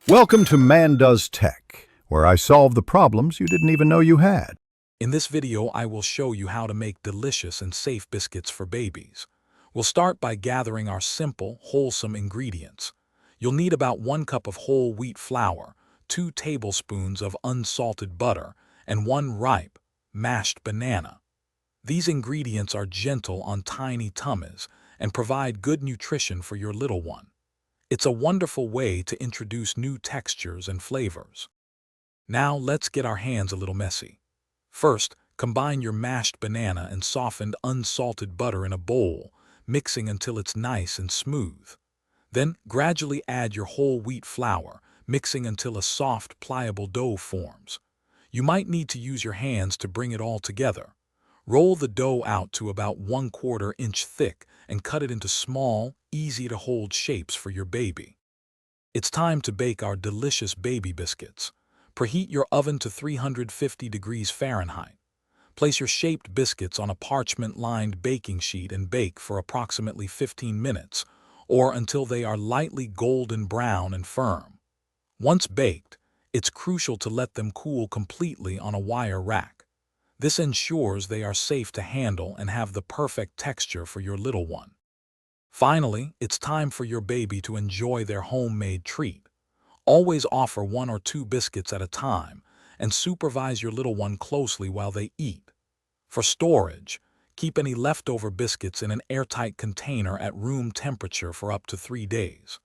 Welcome to Man Does Tech, where I solve the problems you didn't even know you had. In this video, I will show you how to make delicious and safe biscuits for babies. We'll start by gathering our simple, wholesome ingredients. You'll need about 1 cup of whole wheat flour, 2 tablespoons of unsalted butter, and 1 ripe, mashed banana. These ingredients are gentle on tiny tummies and provide good nutrition for your little one. It's a wonderful way to introduce new textures and flavors. Now let's get our hands a little messy. First, combine your mashed banana and softened unsalted butter in a bowl, mixing until it's nice and smooth. Then gradually add your whole wheat flour, mixing until a soft, pliable dough forms. You might need to use your hands to bring it all together. Roll the dough out to about 1/4 inch thick and cut it into small, easy-to-hold shapes for your baby. It's time to bake our delicious baby biscuits. Preheat your oven to 350 degrees Fahrenheit. Place your shaped biscuits on a parchment-lined baking sheet and bake for approximately 15 minutes, or until they are lightly golden brown and firm. Once baked, it's crucial to let them cool completely on a wire rack. This ensures they are safe to handle and have the perfect texture for your little one. Finally, it's time for your baby to enjoy their homemade treat. Always offer 1 or 2 biscuits at a time and supervise your little one closely while they eat. For storage, keep any leftover biscuits in an airtight container at room temperature for up to 3 days.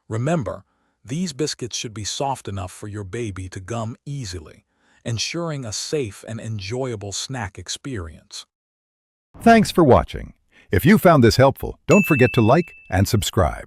Remember, these biscuits should be soft enough for your baby to gum easily, ensuring a safe and enjoyable snack experience. Thanks for watching. If you found this helpful, don't forget to like and subscribe.